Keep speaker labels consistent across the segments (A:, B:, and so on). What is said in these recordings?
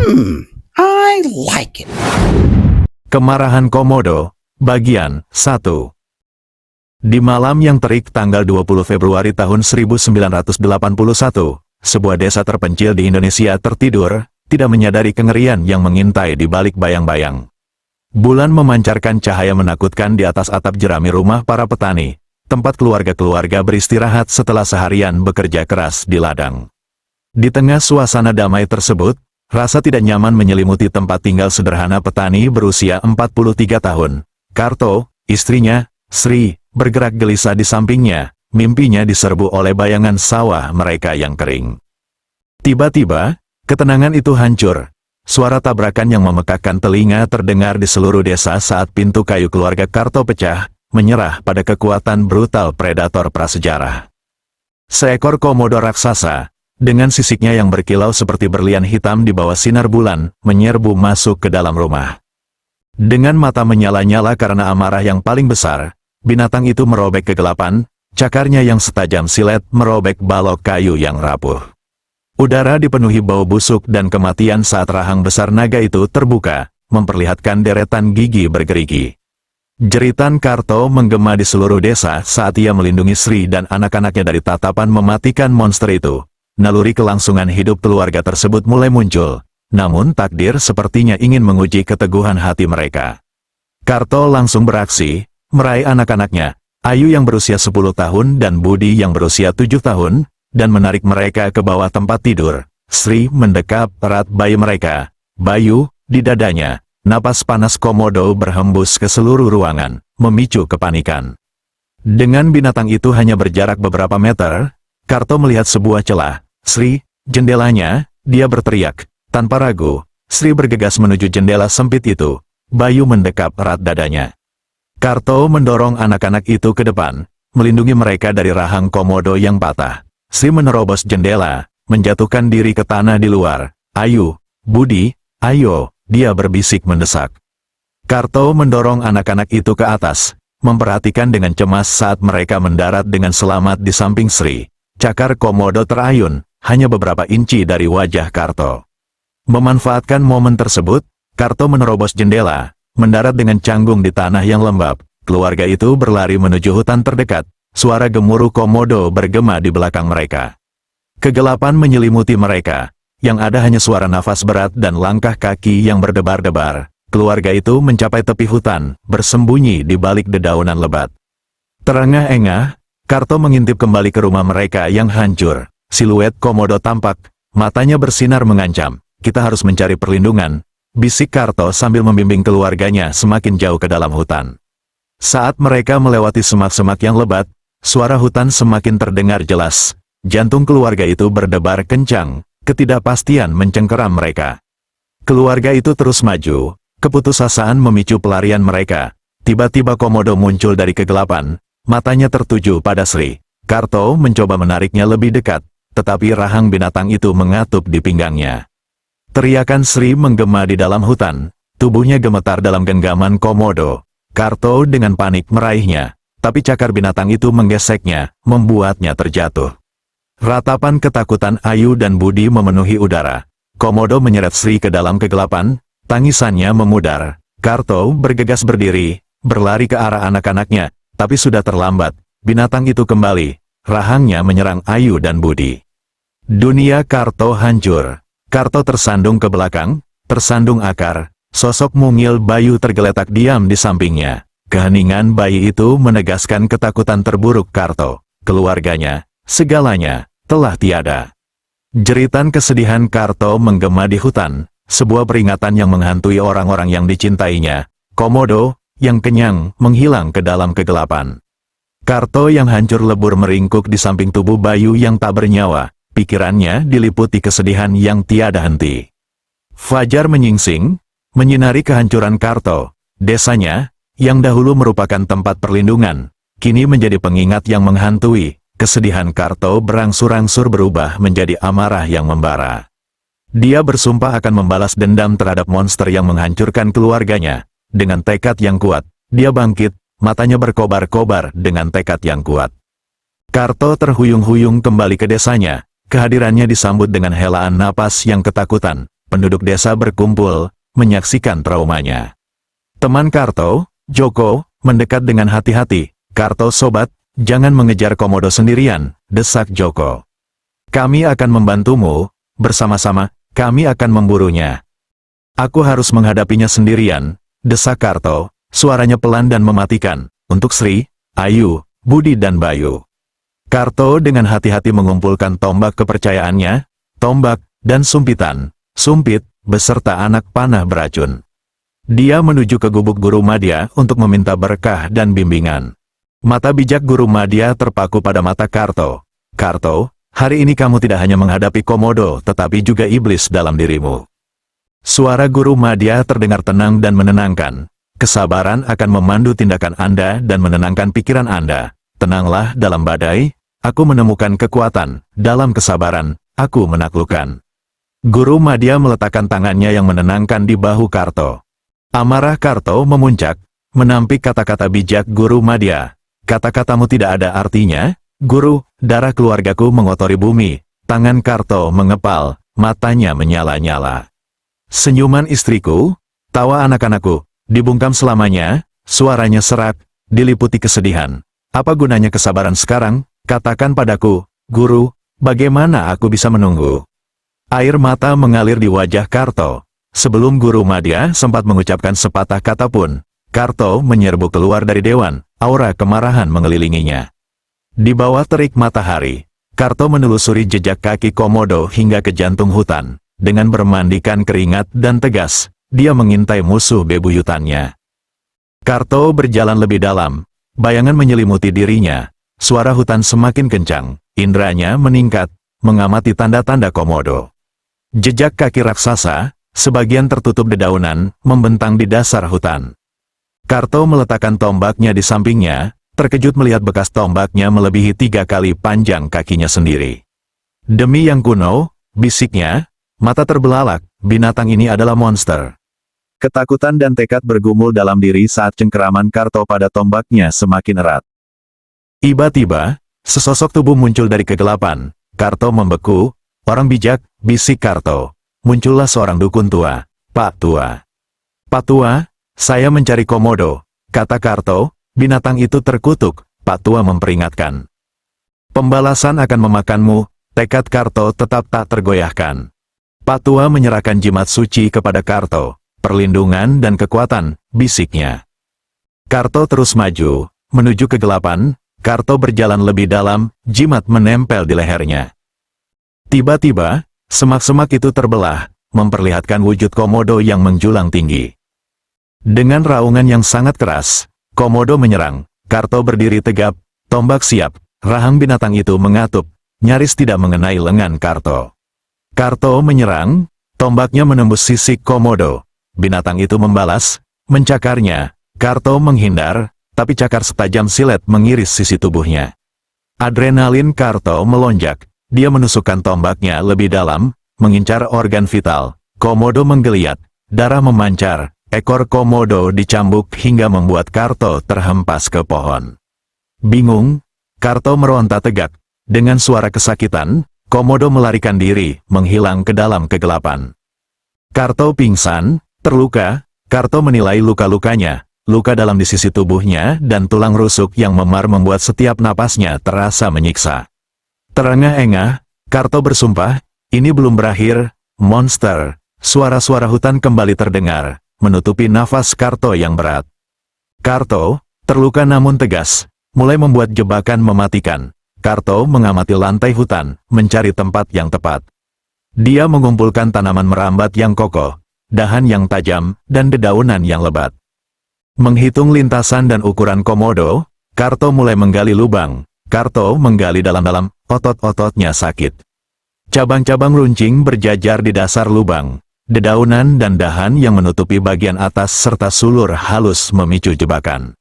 A: I like it.
B: Kemarahan Komodo, bagian 1. Di malam yang terik tanggal 20 Februari tahun 1981, sebuah desa terpencil di Indonesia tertidur, tidak menyadari kengerian yang mengintai di balik bayang-bayang. Bulan memancarkan cahaya menakutkan di atas atap jerami rumah para petani, tempat keluarga-keluarga beristirahat setelah seharian bekerja keras di ladang. Di tengah suasana damai tersebut, rasa tidak nyaman menyelimuti tempat tinggal sederhana petani berusia 43 tahun. Karto, istrinya, Sri, bergerak gelisah di sampingnya, mimpinya diserbu oleh bayangan sawah mereka yang kering. Tiba-tiba, ketenangan itu hancur. Suara tabrakan yang memekakkan telinga terdengar di seluruh desa saat pintu kayu keluarga Karto pecah, menyerah pada kekuatan brutal predator prasejarah. Seekor komodo raksasa, dengan sisiknya yang berkilau seperti berlian hitam di bawah sinar bulan, menyerbu masuk ke dalam rumah. Dengan mata menyala-nyala karena amarah yang paling besar, binatang itu merobek kegelapan, cakarnya yang setajam silet merobek balok kayu yang rapuh. Udara dipenuhi bau busuk dan kematian saat rahang besar naga itu terbuka, memperlihatkan deretan gigi bergerigi. Jeritan Karto menggema di seluruh desa saat ia melindungi Sri dan anak-anaknya dari tatapan mematikan monster itu. Naluri kelangsungan hidup keluarga tersebut mulai muncul, namun takdir sepertinya ingin menguji keteguhan hati mereka. Karto langsung beraksi, meraih anak-anaknya, Ayu yang berusia 10 tahun dan Budi yang berusia 7 tahun, dan menarik mereka ke bawah tempat tidur. Sri mendekap erat bayi mereka, Bayu, di dadanya. Napas panas komodo berhembus ke seluruh ruangan, memicu kepanikan. Dengan binatang itu hanya berjarak beberapa meter, Karto melihat sebuah celah. Sri, jendelanya, dia berteriak. Tanpa ragu, Sri bergegas menuju jendela sempit itu. Bayu mendekap erat dadanya. Karto mendorong anak-anak itu ke depan, melindungi mereka dari rahang komodo yang patah. Sri menerobos jendela, menjatuhkan diri ke tanah di luar. Ayu, Budi, ayo, dia berbisik mendesak. Karto mendorong anak-anak itu ke atas, memperhatikan dengan cemas saat mereka mendarat dengan selamat di samping Sri. Cakar komodo terayun, hanya beberapa inci dari wajah Karto. Memanfaatkan momen tersebut, Karto menerobos jendela, mendarat dengan canggung di tanah yang lembab. Keluarga itu berlari menuju hutan terdekat, suara gemuruh komodo bergema di belakang mereka. Kegelapan menyelimuti mereka, yang ada hanya suara nafas berat dan langkah kaki yang berdebar-debar. Keluarga itu mencapai tepi hutan, bersembunyi di balik dedaunan lebat. Terengah-engah, Karto mengintip kembali ke rumah mereka yang hancur. Siluet komodo tampak, matanya bersinar mengancam. Kita harus mencari perlindungan, bisik Karto sambil membimbing keluarganya semakin jauh ke dalam hutan. Saat mereka melewati semak-semak yang lebat, suara hutan semakin terdengar jelas. Jantung keluarga itu berdebar kencang, ketidakpastian mencengkeram mereka. Keluarga itu terus maju, keputusasaan memicu pelarian mereka. Tiba-tiba komodo muncul dari kegelapan, matanya tertuju pada Sri. Karto mencoba menariknya lebih dekat, tetapi rahang binatang itu mengatup di pinggangnya. Teriakan Sri menggema di dalam hutan, tubuhnya gemetar dalam genggaman komodo. Karto dengan panik meraihnya, tapi cakar binatang itu menggeseknya, membuatnya terjatuh. Ratapan ketakutan Ayu dan Budi memenuhi udara. Komodo menyeret Sri ke dalam kegelapan, tangisannya memudar. Karto bergegas berdiri, berlari ke arah anak-anaknya, tapi sudah terlambat. Binatang itu kembali, rahangnya menyerang Ayu dan Budi. Dunia Karto hancur. Karto tersandung ke belakang, tersandung akar, sosok mungil Bayu tergeletak diam di sampingnya. Keheningan bayi itu menegaskan ketakutan terburuk Karto. Keluarganya, segalanya, telah tiada. Jeritan kesedihan Karto menggema di hutan, sebuah peringatan yang menghantui orang-orang yang dicintainya. Komodo, yang kenyang, menghilang ke dalam kegelapan. Karto yang hancur lebur meringkuk di samping tubuh Bayu yang tak bernyawa, pikirannya diliputi kesedihan yang tiada henti. Fajar menyingsing, menyinari kehancuran Karto. Desanya, yang dahulu merupakan tempat perlindungan, kini menjadi pengingat yang menghantui. Kesedihan Karto berangsur-angsur berubah menjadi amarah yang membara. Dia bersumpah akan membalas dendam terhadap monster yang menghancurkan keluarganya. Dengan tekad yang kuat, dia bangkit, matanya berkobar-kobar dengan tekad yang kuat. Karto terhuyung-huyung kembali ke desanya, kehadirannya disambut dengan helaan napas yang ketakutan. penduduk desa berkumpul, menyaksikan traumanya. Teman Karto, Joko, mendekat dengan hati-hati. "Karto sobat, jangan mengejar Komodo sendirian," desak Joko. "Kami akan membantumu, bersama-sama, kami akan memburunya." "Aku harus menghadapinya sendirian," desak Karto, suaranya pelan dan mematikan. "Untuk Sri, Ayu, Budi dan Bayu." Karto dengan hati-hati mengumpulkan tombak kepercayaannya, tombak, dan sumpitan, sumpit, beserta anak panah beracun. Dia menuju ke gubuk Guru Madya untuk meminta berkah dan bimbingan. Mata bijak Guru Madya terpaku pada mata Karto. "Karto, hari ini kamu tidak hanya menghadapi Komodo tetapi juga iblis dalam dirimu." Suara Guru Madya terdengar tenang dan menenangkan. "Kesabaran akan memandu tindakan Anda dan menenangkan pikiran Anda. Tenanglah dalam badai, aku menemukan kekuatan, dalam kesabaran, aku menaklukkan." Guru Madya meletakkan tangannya yang menenangkan di bahu Karto. Amarah Karto memuncak, menampik kata-kata bijak Guru Madya. "Kata-katamu tidak ada artinya, Guru, darah keluargaku mengotori bumi." Tangan Karto mengepal, matanya menyala-nyala. "Senyuman istriku, tawa anak-anakku, dibungkam selamanya," suaranya serak, diliputi kesedihan. "Apa gunanya kesabaran sekarang? Katakan padaku, Guru, bagaimana aku bisa menunggu?" Air mata mengalir di wajah Karto. Sebelum Guru Madya sempat mengucapkan sepatah kata pun, Karto menyerbu keluar dari dewan, aura kemarahan mengelilinginya. Di bawah terik matahari, Karto menelusuri jejak kaki Komodo hingga ke jantung hutan. Dengan bermandikan keringat dan tegas, dia mengintai musuh bebuyutannya. Karto berjalan lebih dalam, bayangan menyelimuti dirinya, suara hutan semakin kencang, indranya meningkat, mengamati tanda-tanda Komodo. Jejak kaki raksasa, sebagian tertutup dedaunan, membentang di dasar hutan. Karto meletakkan tombaknya di sampingnya, terkejut melihat bekas tombaknya melebihi 3 kali panjang kakinya sendiri. "Demi yang kuno," bisiknya, mata terbelalak, "binatang ini adalah monster." Ketakutan dan tekad bergumul dalam diri saat cengkeraman Karto pada tombaknya semakin erat. Tiba-tiba, sesosok tubuh muncul dari kegelapan. Karto membeku. "Orang bijak," bisik Karto. Muncullah seorang dukun tua. "Pak Tua. Pak Tua, saya mencari Komodo," kata Karto. "Binatang itu terkutuk," Pak Tua memperingatkan. "Pembalasan akan memakanmu," tekad Karto tetap tak tergoyahkan. Pak Tua menyerahkan jimat suci kepada Karto. "Perlindungan dan kekuatan," bisiknya. Karto terus maju, menuju kegelapan. Karto berjalan lebih dalam, jimat menempel di lehernya. Tiba-tiba, semak-semak itu terbelah, memperlihatkan wujud Komodo yang menjulang tinggi. Dengan raungan yang sangat keras, Komodo menyerang. Karto berdiri tegap, tombak siap, rahang binatang itu mengatup, nyaris tidak mengenai lengan Karto. Karto menyerang, tombaknya menembus sisik Komodo. Binatang itu membalas, mencakarnya. Karto menghindar, tapi cakar setajam silet mengiris sisi tubuhnya. Adrenalin Karto melonjak. Dia menusukkan tombaknya lebih dalam, mengincar organ vital. Komodo menggeliat, darah memancar, ekor Komodo dicambuk hingga membuat Karto terhempas ke pohon. Bingung, Karto meronta tegak. Dengan suara kesakitan, Komodo melarikan diri, menghilang ke dalam kegelapan. Karto pingsan, terluka. Karto menilai luka-lukanya, luka dalam di sisi tubuhnya dan tulang rusuk yang memar membuat setiap napasnya terasa menyiksa. Terengah-engah, Karto bersumpah, "Ini belum berakhir, monster." Suara-suara hutan kembali terdengar, menutupi nafas Karto yang berat. Karto, terluka namun tegas, mulai membuat jebakan mematikan. Karto mengamati lantai hutan, mencari tempat yang tepat. Dia mengumpulkan tanaman merambat yang kokoh, dahan yang tajam, dan dedaunan yang lebat. Menghitung lintasan dan ukuran Komodo, Karto mulai menggali lubang. Karto menggali dalam-dalam, otot-ototnya sakit. Cabang-cabang runcing berjajar di dasar lubang. Dedaunan dan dahan yang menutupi bagian atas serta sulur halus memicu jebakan.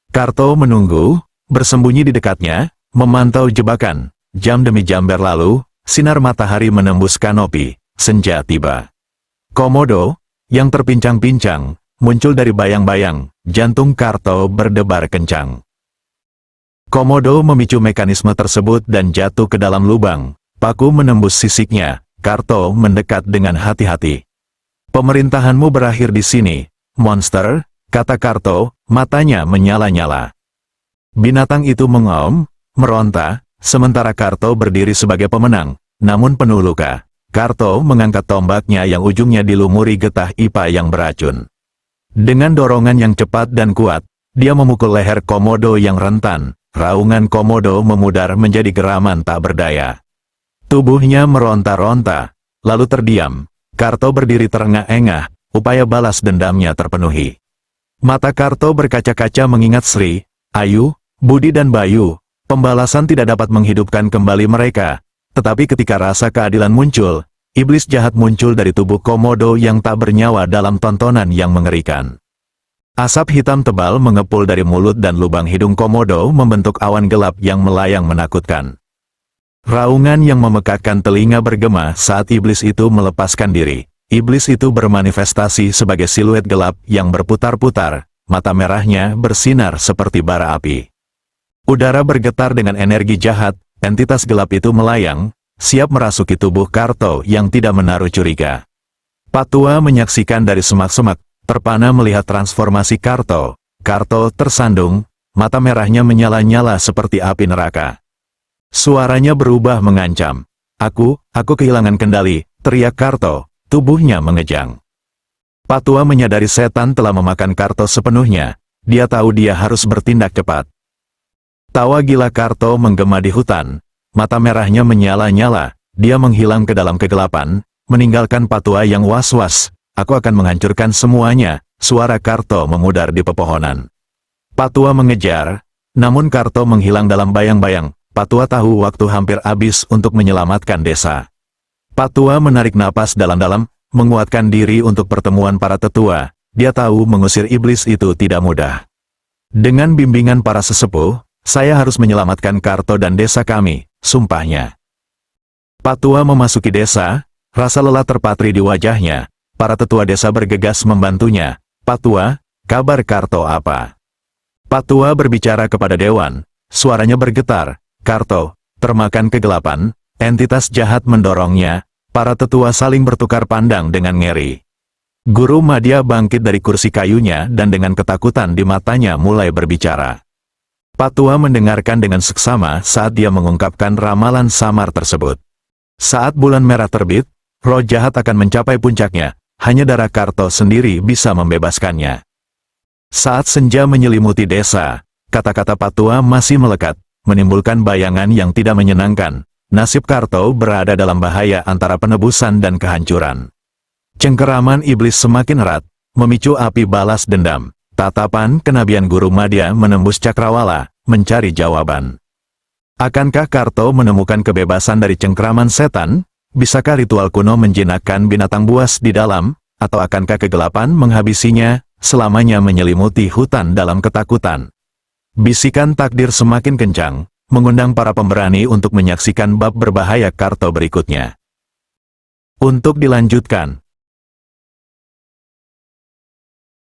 B: Karto menunggu, bersembunyi di dekatnya, memantau jebakan. Jam demi jam berlalu, sinar matahari menembus kanopi, senja tiba. Komodo, yang terpincang-pincang, muncul dari bayang-bayang, jantung Karto berdebar kencang. Komodo memicu mekanisme tersebut dan jatuh ke dalam lubang. Paku menembus sisiknya. Karto mendekat dengan hati-hati. Pemerintahanmu berakhir di sini, monster, kata Karto, matanya menyala-nyala. Binatang itu mengaum, meronta, sementara Karto berdiri sebagai pemenang, namun penuh luka. Karto mengangkat tombaknya yang ujungnya dilumuri getah IPA yang beracun. Dengan dorongan yang cepat dan kuat, dia memukul leher Komodo yang rentan. Raungan Komodo memudar menjadi geraman tak berdaya. Tubuhnya meronta-ronta, lalu terdiam. Karto berdiri terengah-engah, upaya balas dendamnya terpenuhi. Mata Karto berkaca-kaca mengingat Sri, Ayu, Budi dan Bayu. Pembalasan tidak dapat menghidupkan kembali mereka. Tetapi ketika rasa keadilan muncul, iblis jahat muncul dari tubuh Komodo yang tak bernyawa dalam tontonan yang mengerikan. Asap hitam tebal mengepul dari mulut dan lubang hidung Komodo membentuk awan gelap yang melayang menakutkan. Raungan yang memekakkan telinga bergema saat iblis itu melepaskan diri. Iblis itu bermanifestasi sebagai siluet gelap yang berputar-putar, mata merahnya bersinar seperti bara api. Udara bergetar dengan energi jahat, entitas gelap itu melayang, siap merasuki tubuh Karto yang tidak menaruh curiga. Patua menyaksikan dari semak-semak, terpana melihat transformasi Karto. Karto tersandung, mata merahnya menyala-nyala seperti api neraka. Suaranya berubah mengancam. Aku kehilangan kendali, teriak Karto, tubuhnya mengejang. Patua menyadari setan telah memakan Karto sepenuhnya, dia tahu dia harus bertindak cepat. Tawa gila Karto menggema di hutan, mata merahnya menyala-nyala, dia menghilang ke dalam kegelapan, meninggalkan Patua yang was-was. Aku akan menghancurkan semuanya, suara Karto memudar di pepohonan. Patua mengejar, namun Karto menghilang dalam bayang-bayang. Patua tahu waktu hampir habis untuk menyelamatkan desa. Patua menarik napas dalam-dalam, menguatkan diri untuk pertemuan para tetua. Dia tahu mengusir iblis itu tidak mudah. Dengan bimbingan para sesepuh, saya harus menyelamatkan Karto dan desa kami, sumpahnya. Patua memasuki desa, rasa lelah terpatri di wajahnya. Para tetua desa bergegas membantunya. Patua, kabar Karto apa? Patua berbicara kepada dewan, suaranya bergetar. Karto, termakan kegelapan, entitas jahat mendorongnya, para tetua saling bertukar pandang dengan ngeri. Guru Madya bangkit dari kursi kayunya dan dengan ketakutan di matanya mulai berbicara. Patua mendengarkan dengan seksama saat dia mengungkapkan ramalan samar tersebut. Saat bulan merah terbit, roh jahat akan mencapai puncaknya, hanya darah Karto sendiri bisa membebaskannya. Saat senja menyelimuti desa, kata-kata Patua masih melekat, menimbulkan bayangan yang tidak menyenangkan. Nasib Karto berada dalam bahaya antara penebusan dan kehancuran. Cengkeraman iblis semakin erat, memicu api balas dendam. Tatapan kenabian Guru Madya menembus cakrawala, mencari jawaban. Akankah Karto menemukan kebebasan dari cengkeraman setan? Bisakah ritual kuno menjinakkan binatang buas di dalam? Atau akankah kegelapan menghabisinya, selamanya menyelimuti hutan dalam ketakutan? Bisikan takdir semakin kencang, mengundang para pemberani untuk menyaksikan bab berbahaya Karto berikutnya. Untuk dilanjutkan.